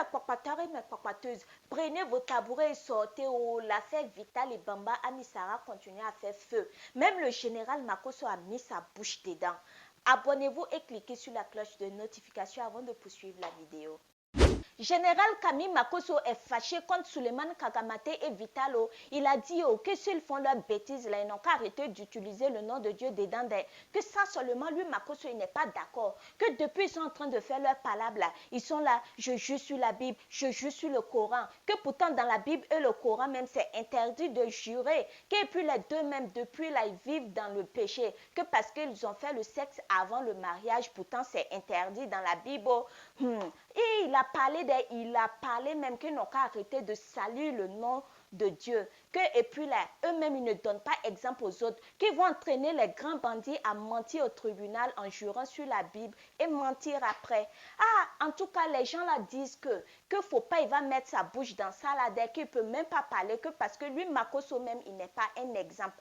mes papateurs et mes papateuses, prenez vos tabourets et sortez. Oh, l'affaire Vital et Bamba Amisara continue à faire feu. Même le général Makosso a mis sa bouche dedans. Abonnez-vous et cliquez sur la cloche de notification avant de poursuivre la vidéo. Général Camille Makosso est fâché contre Suleiman Kagamate et Vitalo. Il a dit que s'ils font leurs bêtises, là, ils n'ont qu'à arrêter d'utiliser le nom de Dieu dedans. Que ça seulement, lui, Makosso, il n'est pas d'accord. Que depuis, ils sont en train de faire leurs palabres là. Ils sont là, je jure sur la Bible, je jure sur le Coran. Que pourtant, dans la Bible et le Coran même, c'est interdit de jurer. Que puis les deux même, depuis là, ils vivent dans le péché. Que parce qu'ils ont fait le sexe avant le mariage, pourtant, c'est interdit dans la Bible. Et il a parlé même qu'ils n'ont qu'à arrêter de salir le nom de Dieu. Et puis là, eux-mêmes, ils ne donnent pas exemple aux autres, qui vont entraîner les grands bandits à mentir au tribunal en jurant sur la Bible et mentir après. En tout cas, les gens là disent que faut pas, il va mettre sa bouche dans ça là, dès qu'il peut même pas parler, que parce que lui, Makosso même, il n'est pas un exemple.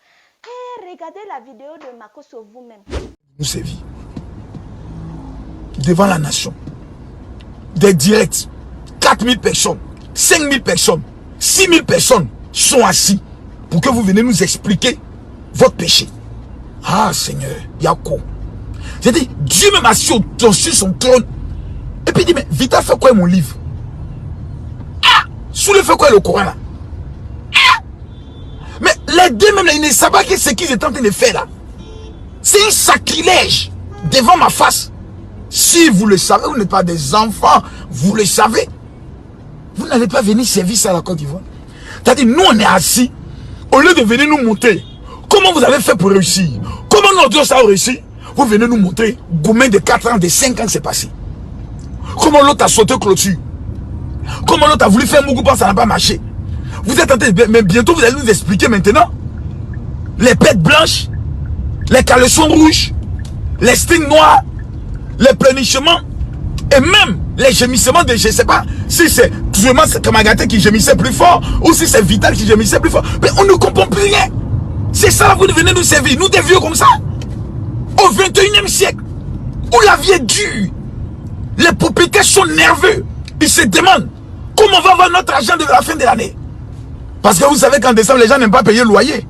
Regardez la vidéo de Makosso vous-même. Nous sévit devant la nation. Des directs, 4000 personnes, 5000 personnes, 6000 personnes sont assis pour que vous venez nous expliquer votre péché. Ah Seigneur, Yako. J'ai dit, Dieu même assis sur son trône. Et puis il dit, mais Vita fait quoi mon livre? Sous le fait quoi le Coran là? Mais les deux même là, ils ne savent pas ce qu'ils étaient en train de faire là. C'est un sacrilège devant ma face. Si vous le savez, vous n'êtes pas des enfants, vous le savez. Vous n'allez pas venir servir ça à la Côte d'Ivoire. C'est-à-dire, nous on est assis, au lieu de venir nous montrer comment vous avez fait pour réussir, comment notre Dieu a réussi, vous venez nous montrer combien de 4 ans, de 5 ans c'est passé. Comment l'autre a sauté clôture. Comment l'autre a voulu faire Mougoupa, ça n'a pas marché. Vous êtes en train de... Mais bientôt vous allez nous expliquer maintenant les pêtes blanches, les caleçons rouges, les strings noirs, les pleurnichements et même les gémissements de, je ne sais pas si c'est vraiment Kamagaté qui gémissait plus fort ou si c'est Vital qui gémissait plus fort. Mais on ne comprend plus rien. C'est ça là, vous venez nous servir, nous des vieux comme ça. Au 21e siècle, où la vie est dure, les propriétaires sont nerveux. Ils se demandent comment on va avoir notre argent de la fin de l'année. Parce que vous savez qu'en décembre, les gens n'aiment pas payer le loyer.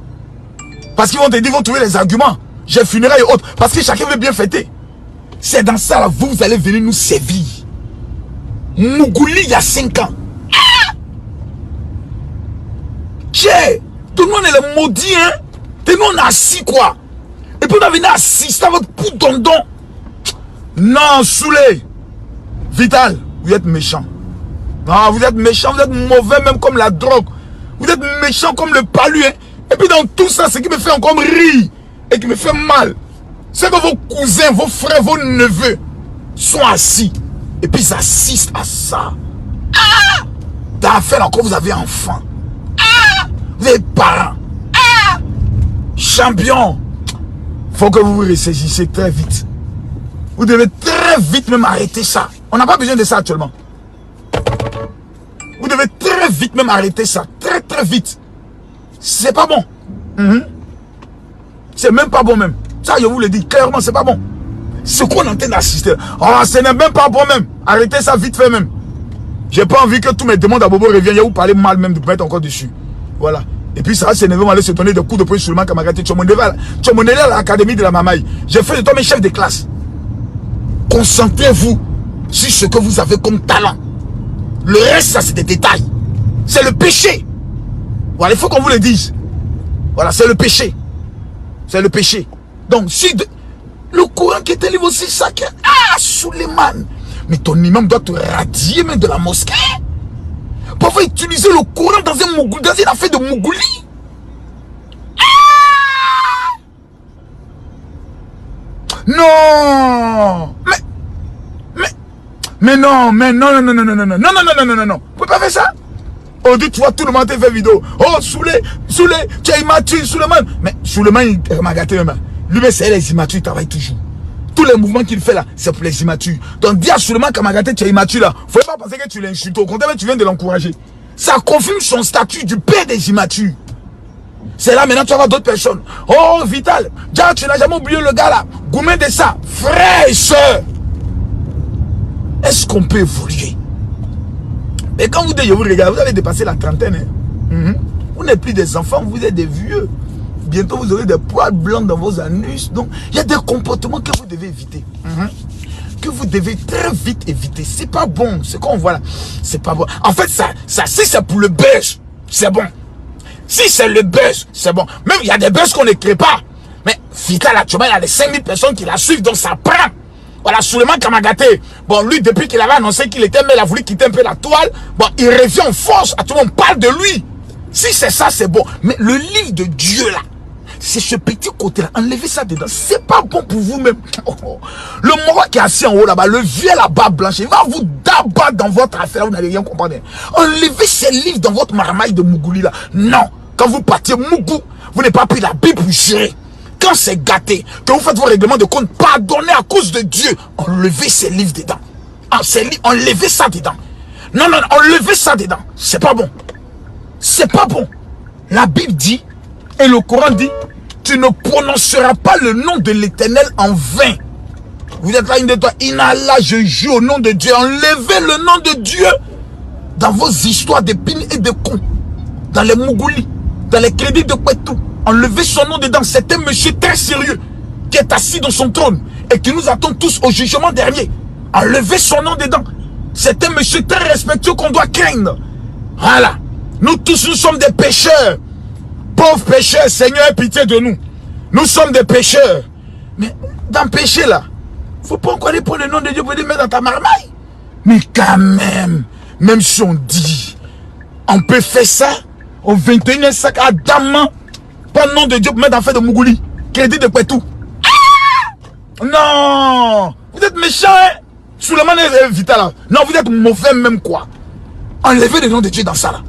Parce qu'ils vont te dire, ils vont trouver les arguments. J'ai funérailles et autres. Parce que chacun veut bien fêter. C'est dans ça là, vous allez venir nous servir. Mougouli il y a 5 ans. Tiens, tout le monde est le maudit, hein. Tout le monde est assis quoi. Et puis on va venir assister à votre coup d'ondon. Non, Souley. Vital, vous êtes méchant. Non, vous êtes méchant, vous êtes mauvais même comme la drogue. Vous êtes méchant comme le palu, hein. Et puis dans tout ça, ce qui me fait encore rire et qui me fait mal, c'est que vos cousins, vos frères, vos neveux sont assis. Et puis ils assistent à ça. Dans l'affaire encore, vous avez enfants. Vous avez parents. Champion. Faut que vous vous ressaisissez très vite. Vous devez très vite même arrêter ça. On n'a pas besoin de ça actuellement. Vous devez très vite même arrêter ça. Très très vite. C'est pas bon. C'est même pas bon même. Ça, je vous le dis clairement, c'est pas bon. Ce qu'on est en train d'assister, ce n'est même pas bon même. Arrêtez ça vite fait même. J'ai pas envie que tous mes demandes à Bobo reviennent. Il vous parler mal même de mettre encore dessus. Voilà. Et puis ça va s'énerver, aller se donner des coups de poing sur le manque à Kamagaté. Tu as mon élève à l'académie de la Mamaï. J'ai fait de toi mes chefs de classe. Concentrez-vous sur ce que vous avez comme talent. Le reste, ça c'est des détails. C'est le péché. Voilà, il faut qu'on vous le dise. Voilà, c'est le péché. C'est le péché. Donc, si le Coran qui est un livre aussi sacré, Suleiman, mais ton imam doit te radier même de la mosquée. Pour utiliser le Coran dans un Mougouli, dans une affaire de Mougouli. Non. Mais non. Vous pouvez pas faire ça. On dit, tu vois, tout le monde fait vidéo. Oh, Souley, tu es immature, Suleiman. Mais Suleiman, il m'a gâté même. Lui, c'est les immatures, il travaille toujours. Tous les mouvements qu'il fait là, c'est pour les immatures. Donc, dis à Suleiman Kamagaté, tu es immature là. Faut pas penser que tu l'insultes. Au contraire, tu viens de l'encourager. Ça confirme son statut du père des immatures. C'est là maintenant, tu vas voir d'autres personnes. Oh, Vital, déjà, tu n'as jamais oublié le gars là. Goumé de ça. Frère et soeur. Est-ce qu'on peut évoluer? Mais quand vous dites, je vous regarde, vous avez dépassé la trentaine. Hein. Vous n'êtes plus des enfants, vous êtes des vieux. Bientôt, vous aurez des poils blancs dans vos anus. Donc, il y a des comportements que vous devez éviter. Que vous devez très vite éviter. C'est pas bon. Ce qu'on voit là, c'est pas bon. En fait, ça si c'est pour le buzz, c'est bon. Si c'est le buzz, c'est bon. Même, il y a des buzz qu'on ne crée pas. Mais Vital, actuellement, il y a les 5000 personnes qui la suivent, donc ça prend. Voilà, Souleymane Kamagaté. Bon, lui, depuis qu'il avait annoncé qu'il était, mais il a voulu quitter un peu la toile. Bon, il revient en force. À tout le monde parle de lui. Si c'est ça, c'est bon. Mais le livre de Dieu, là, c'est ce petit côté-là. Enlevez ça dedans. C'est pas bon pour vous-même. Le moro qui est assis en haut là-bas, le vieux là-bas blanche, il va vous d'abattre dans votre affaire. Vous n'allez rien comprendre. Enlevez ces livres dans votre marmaille de Mougouli là. Non. Quand vous partiez Mougou, vous n'avez pas pris la Bible pour gérer. Quand c'est gâté, que vous faites vos règlements de compte, pardonnez à cause de Dieu. Enlevez ces livres dedans. Enlevez ça dedans. Non, enlevez ça dedans. C'est pas bon. C'est pas bon. La Bible dit, et le Coran dit, tu ne prononceras pas le nom de l'Éternel en vain. Vous êtes là, une de toi, Inallah, je joue au nom de Dieu. Enlevez le nom de Dieu dans vos histoires d'épines et de cons. Dans les Mougoulis, dans les crédits de Kwetou. Enlevez son nom dedans. C'est un monsieur très sérieux qui est assis dans son trône et qui nous attend tous au jugement dernier. Enlevez son nom dedans. C'est un monsieur très respectueux qu'on doit craindre. Voilà. Nous tous, nous sommes des pécheurs. Pauvres pécheurs, Seigneur, aie pitié de nous. Nous sommes des pécheurs. Mais dans le péché là, faut pas encore aller prendre le nom de Dieu pour le mettre dans ta marmaille. Mais quand même si on dit, on peut faire ça au 21e siècle, Adam, pas le nom de Dieu pour mettre dans fait de Mougouli. Crédit de Kwetou. Ah! Non! Vous êtes méchants, hein? Souleymane Vital. Non, vous êtes mauvais même quoi. Enlevez le nom de Dieu dans ça là.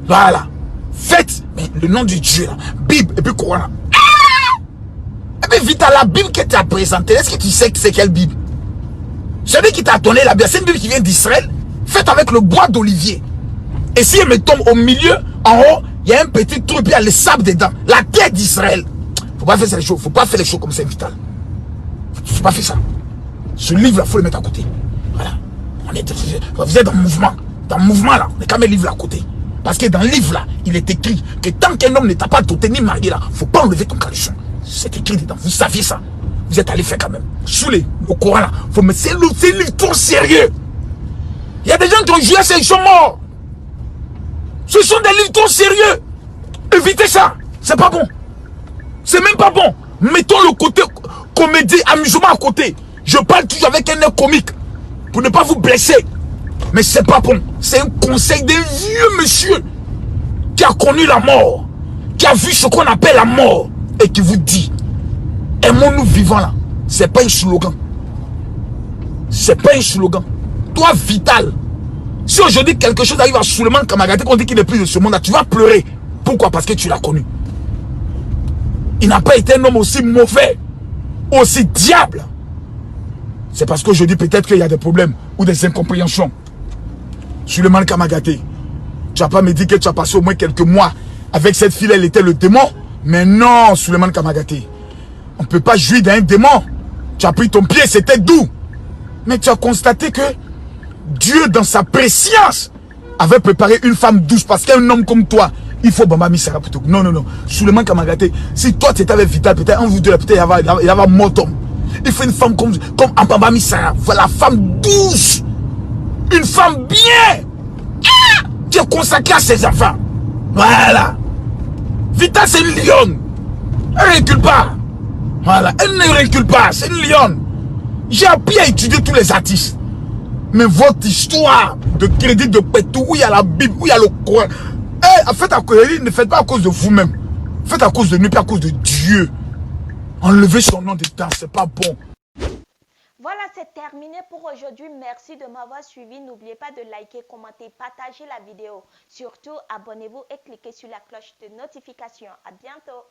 Voilà. Faites mais le nom de Dieu là. Bible et puis Coran. Ah! Et puis Vital, la Bible que tu as présentée, est-ce que tu sais que c'est quelle Bible? Celui qui t'a donné la Bible, c'est une Bible qui vient d'Israël, faite avec le bois d'olivier. Et si elle me tombe au milieu, en haut, il y a un petit trou et puis il y a le sable dedans. La terre d'Israël. Faut pas faire les choses. Faut pas faire les choses comme ça, Vital. Faut pas faire ça. Ce livre-là, faut le mettre à côté. Voilà. Vous êtes dans le mouvement. Dans le mouvement, là, on est quand même le livre à côté. Parce que dans le livre, là, il est écrit que tant qu'un homme ne t'a pas doté ni marié, là, faut pas enlever ton caleçon. C'est écrit dedans. Vous saviez ça. Vous êtes allé faire quand même. Sous le Coran, là, faut mettre. C'est un livre trop sérieux. Il y a des gens qui ont joué, ils sont morts. Ce sont des livres trop sérieux. Évitez ça. C'est pas bon. C'est même pas bon. Mettons le côté comédie, amusement à côté. Je parle toujours avec un air comique pour ne pas vous blesser. Mais c'est pas bon. C'est un conseil d'un vieux monsieur qui a connu la mort, qui a vu ce qu'on appelle la mort et qui vous dit, aimons-nous vivants là. C'est pas un slogan. C'est pas un slogan. Toi, Vital, si aujourd'hui quelque chose arrive à Souleymane Kamagaté, qu'on dit qu'il n'est plus de ce monde là, tu vas pleurer. Pourquoi? Parce que tu l'as connu. Il n'a pas été un homme aussi mauvais, aussi diable. C'est parce qu'aujourd'hui, peut-être qu'il y a des problèmes ou des incompréhensions. Souleymane Kamagaté, tu vas pas me dire que tu as passé au moins quelques mois avec cette fille, elle était le démon. Mais non, Souleymane Kamagaté, on ne peut pas jouir d'un démon. Tu as pris ton pied, c'était doux. Mais tu as constaté que Dieu, dans sa préscience, avait préparé une femme douce. Parce qu'un homme comme toi, il faut Bamba Misara plutôt. Non. Souleymane Kamagaté, si toi tu étais avec Vital, peut-être un vous deux, peut-être il y avait mort homme. Il faut une femme comme Bamba Misara. Voilà, femme douce. Une femme bien. Ah, qui est consacrée à ses enfants. Voilà. Vital, c'est une lionne. Elle ne recule pas. Voilà, elle ne recule pas. C'est une lionne. J'ai appris à étudier tous les artistes. Mais votre histoire de crédit de Kwetou, où il y a la Bible, où il y a le Coran, en fait, ne faites pas à cause de vous-même. Faites à cause de nous, puis à cause de Dieu. Enlevez son nom dedans, c'est pas bon. Voilà, c'est terminé pour aujourd'hui. Merci de m'avoir suivi. N'oubliez pas de liker, commenter, partager la vidéo. Surtout, abonnez-vous et cliquez sur la cloche de notification. À bientôt.